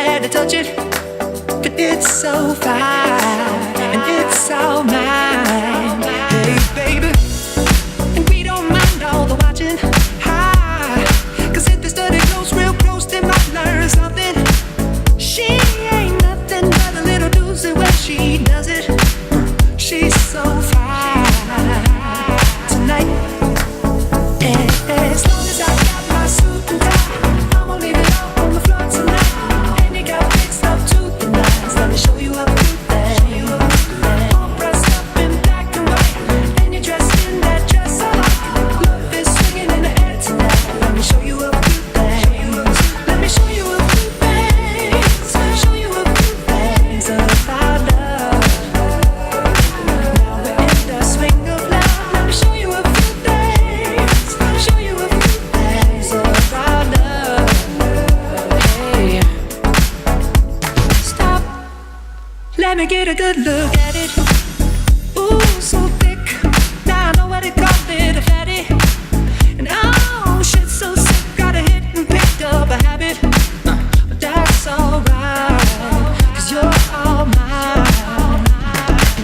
had to touch it, but it's so fine and it's all mine. Hey baby, and we don't mind all the watching. Cause if this study goes real close, they might learn something. She ain't nothing but a little doozy when she does it. She's so fine tonight. And as long as I got my suit and tie, I'm gonna leave it all on the floor tonight. And you got fixed up to the nines. Let me show you a few things. All dressed up in black and white, and you're dressed in that dress I like. Love is swinging in the air tonight. Let me show you a few things. Let me show you a few things. Show you a few things about love. Now we're in the swing of love. Let me show you a few things. Show you a few things about love. Hey, stop. Let me get a good look at it. Ooh, so thick. Now I know what they call it, a fatty. And oh, shit, so sick. Got a hit and picked up a habit. But that's alright, cause you're all mine.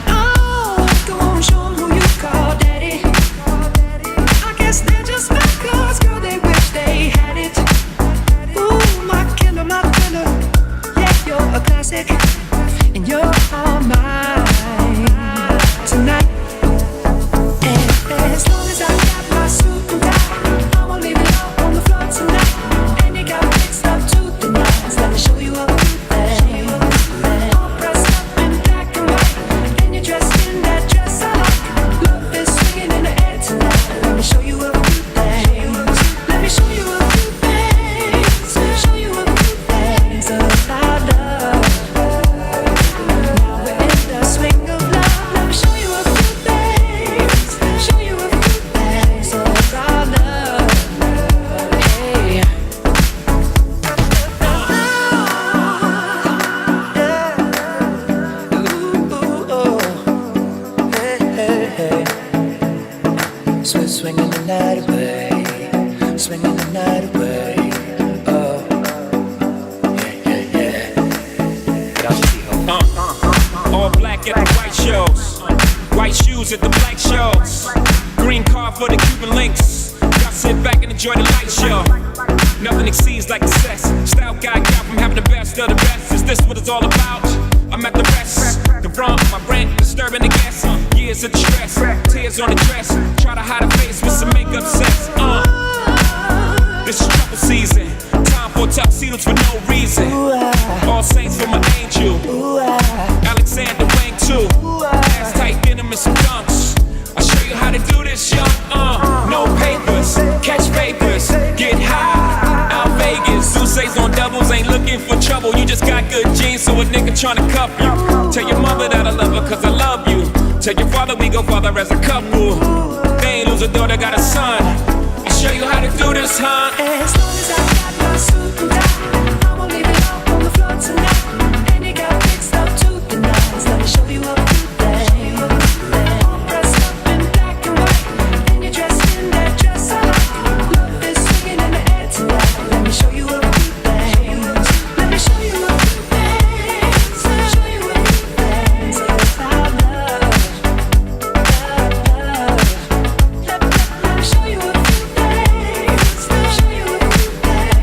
Oh, go on, show 'em who you call daddy. I guess they're just my cause, girl, they wish they had it. Ooh, my killer, yeah, you're a classic. And you're all mine tonight. And as long as I got my suit and tie, I'm gonna leave it all on the floor tonight. And you got fixed up to the nines. Let me show you a few things. All dressed up in black and white, and you're dressed in that dress I like. Love is swinging in the air tonight. Let me show you a few things. Let me show you a few things. Show you a few things about love. Now we're in the swing of love. Let me show you a few things. Show you a few things about love. Hey. Swinging the night away, swinging the night away. Oh, yeah. All black at the white shows, white shoes at the black shows, green car for the Cuban links. Y'all sit back and enjoy the light show. Nothing exceeds like the sex. Style guy got from having the best of the best. Is this what it's all about? I'm at the rest. Confront my rent, disturbing the guests. Years of distress, tears on the dress. Try to hide a face with some makeup sex. This is trouble season. Time for tuxedos for no reason. All saints for my angel. Alexander Wang too. Ass tight denim and some dunks. I'll show you how to do this, young. No papers, catch papers, get high. Out Vegas, Sousa's on doubles, ain't looking for trouble. You just got good genes, so a nigga tryna cuff you. Tell your mother that I love her, cause I love you. Tell your father we go father as a couple. They ain't lose a daughter, got a son. I'll show you how to do this, huh? As long as I got my suit and tie, I'm gonna leave it all on the floor tonight. And you got fixed up to the nines. Let me show you a few things. All dressed up in black and white, and you're dressed in that dress I like. Love is swinging in the air tonight. Let me show you a few things. Let me show you a few things. Show you a few things about love. Let me show you a few things. Show you a few things.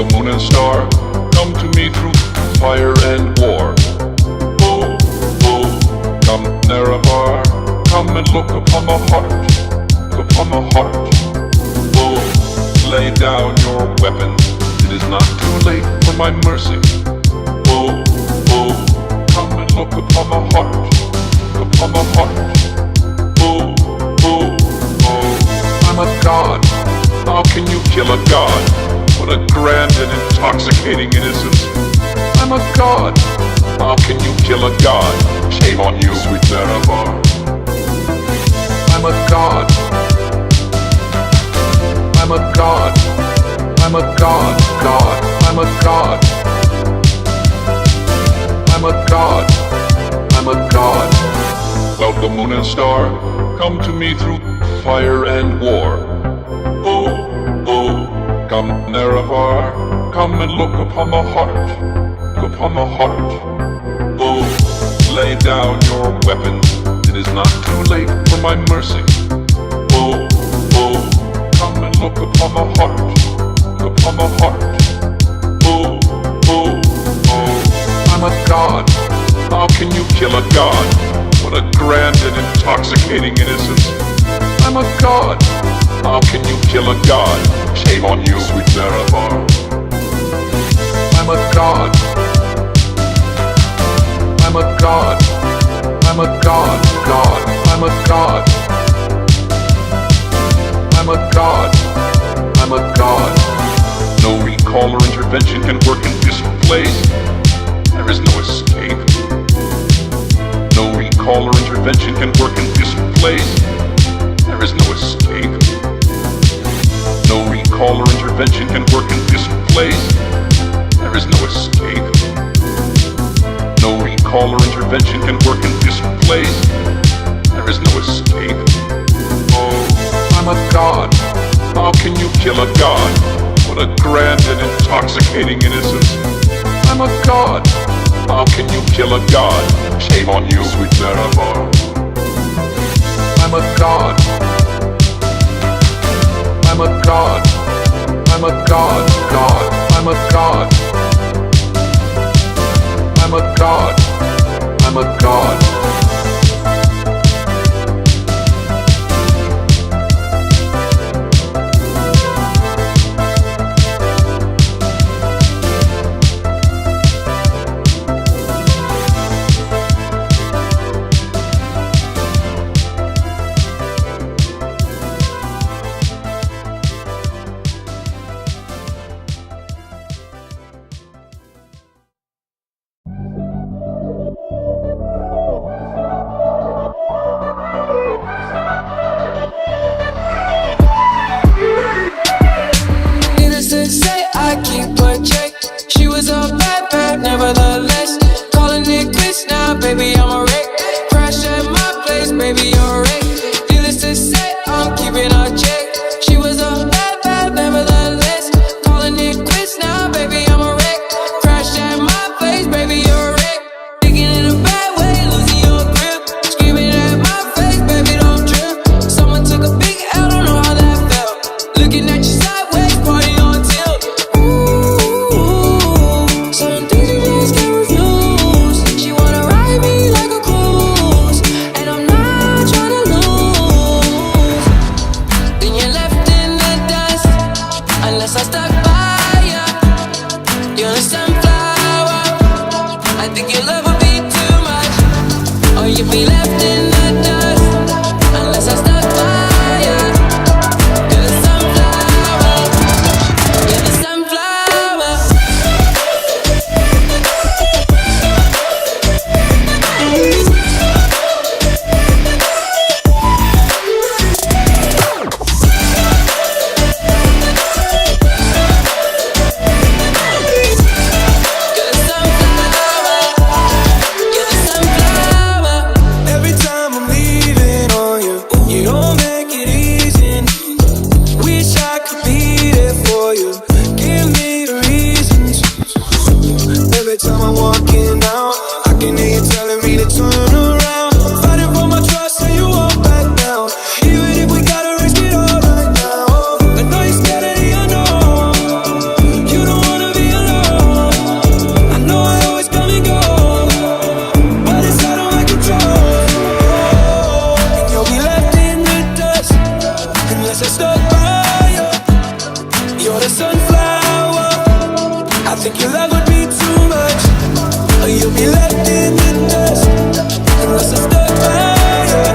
the moon and star come to me through fire and war. Oh, oh, come Nerevar, come and look upon my heart, look upon my heart. Oh, lay down your weapons, it is not too late for my mercy. Oh, oh, come and look upon my heart, look upon my heart. Oh, oh, oh, I'm a god, how can you kill a god? What a grand and intoxicating innocence. I'm a god, how can you kill a god? Shame on you, sweet Nerevar. I'm a god, I'm a god, I'm a god, god, I'm a god, I'm a god, I'm a god. Well, the moon and star come to me through fire and war. Oh, oh, come Nerevar, come and look upon my heart, look upon my heart. Oh, lay down your weapons, it is not too late for my mercy. Oh, oh, come and look upon my heart, look upon my heart. Oh, oh, oh, I'm a god, how can you kill a god? What a grand and intoxicating innocence. I'm a god, how can you kill a god? Shame on you, sweet Nerevar. I'm a god, I'm a god, I'm a god, god, I'm a god, I'm a god, I'm a god. No recall or intervention can work in this place. There is no escape. No recall or intervention can work in this place. There is no escape. No recall or intervention can work in this place. There is no escape. No recall or intervention can work in this place. There is no escape. Oh, I'm a god, how can you kill a god? What a grand and intoxicating innocence. I'm a god, how can you kill a god? Shame on you, sweet Nerevar. I'm a god, I'm a god, I'm a god, god, I'm a god, I'm a god, I'm a god. You don't wanna Unless I stuck by you. You're the sunflower. I think your love would be too much, or you'll be left in the dust. Unless I stuck by you.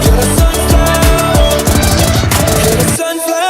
You're the sunflower. You're the sunflower.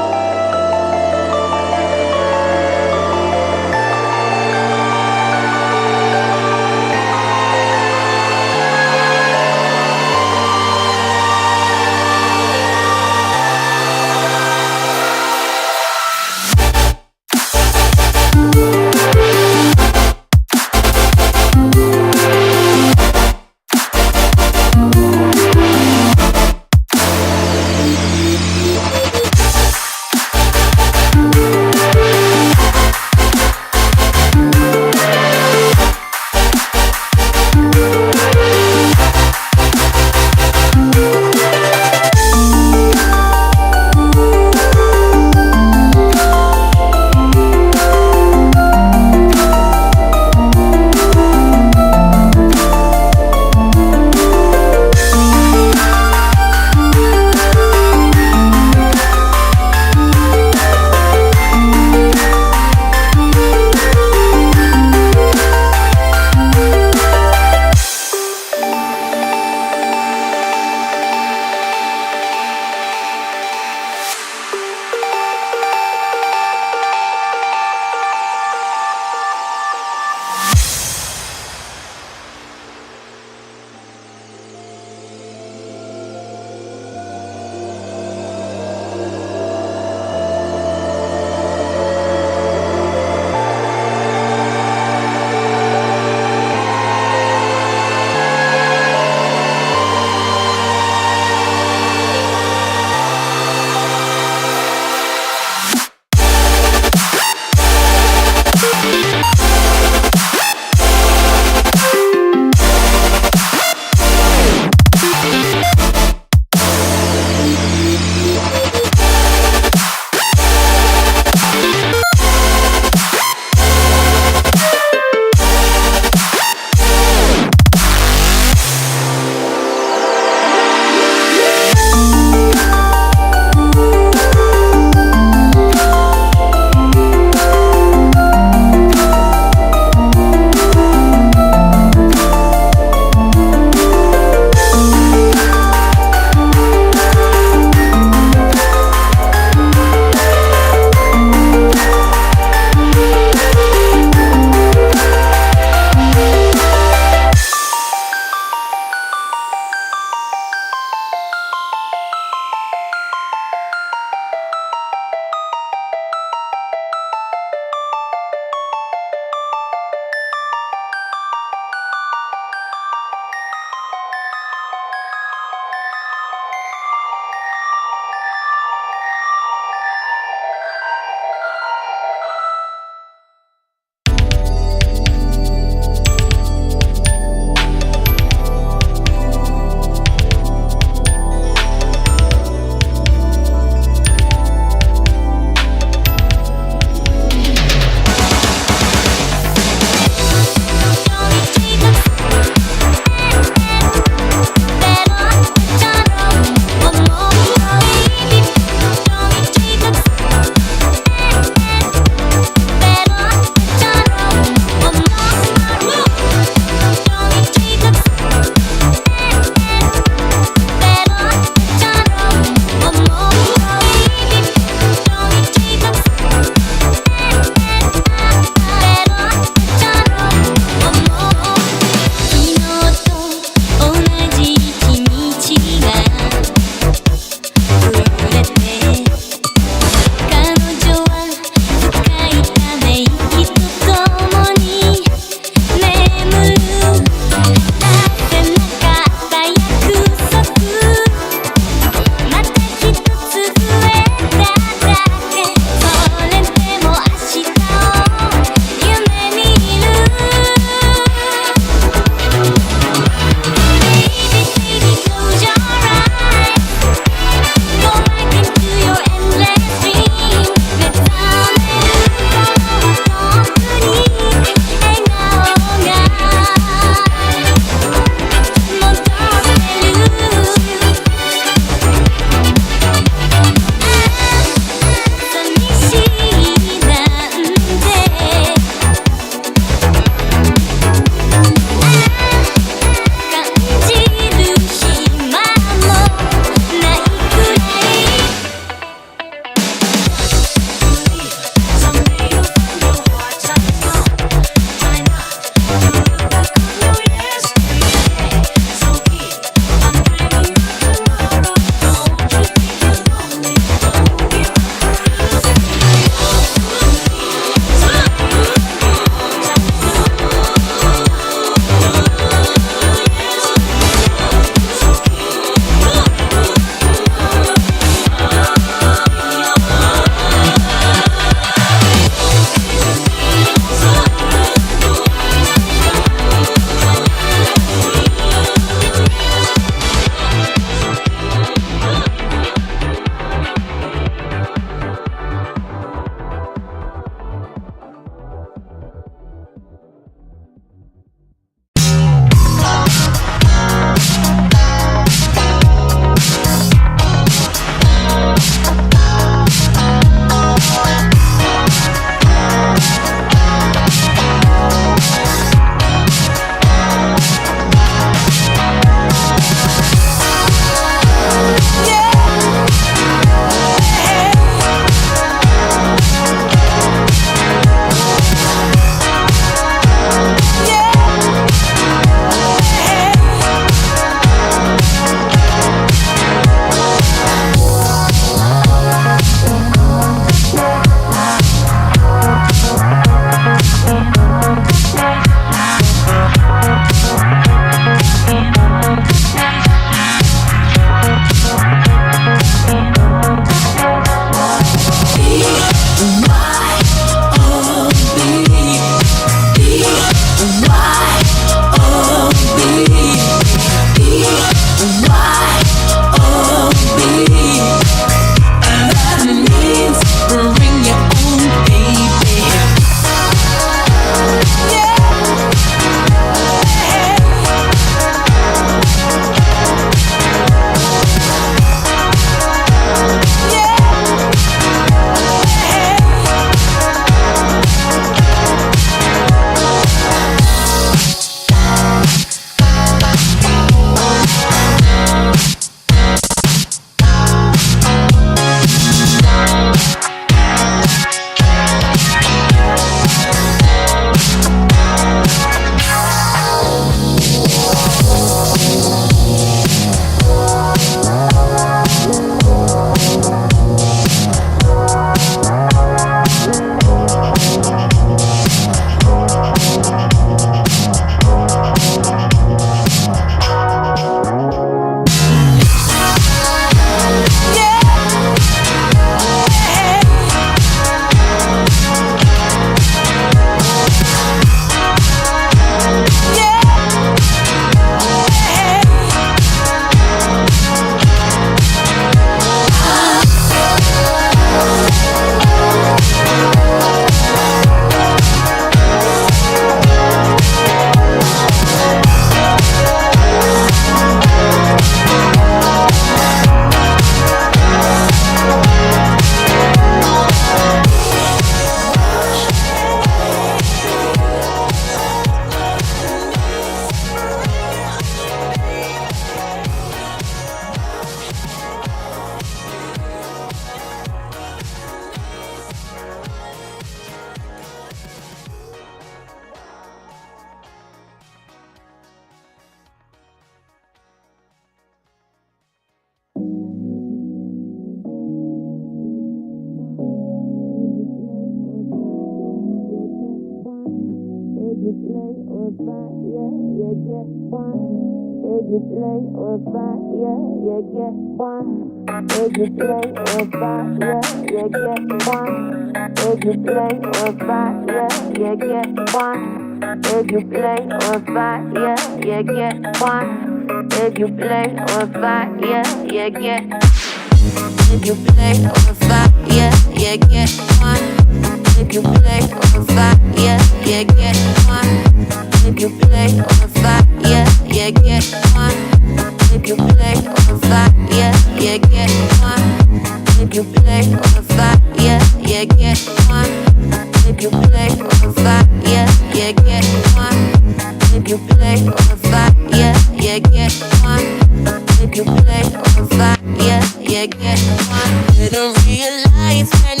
Didn't realize when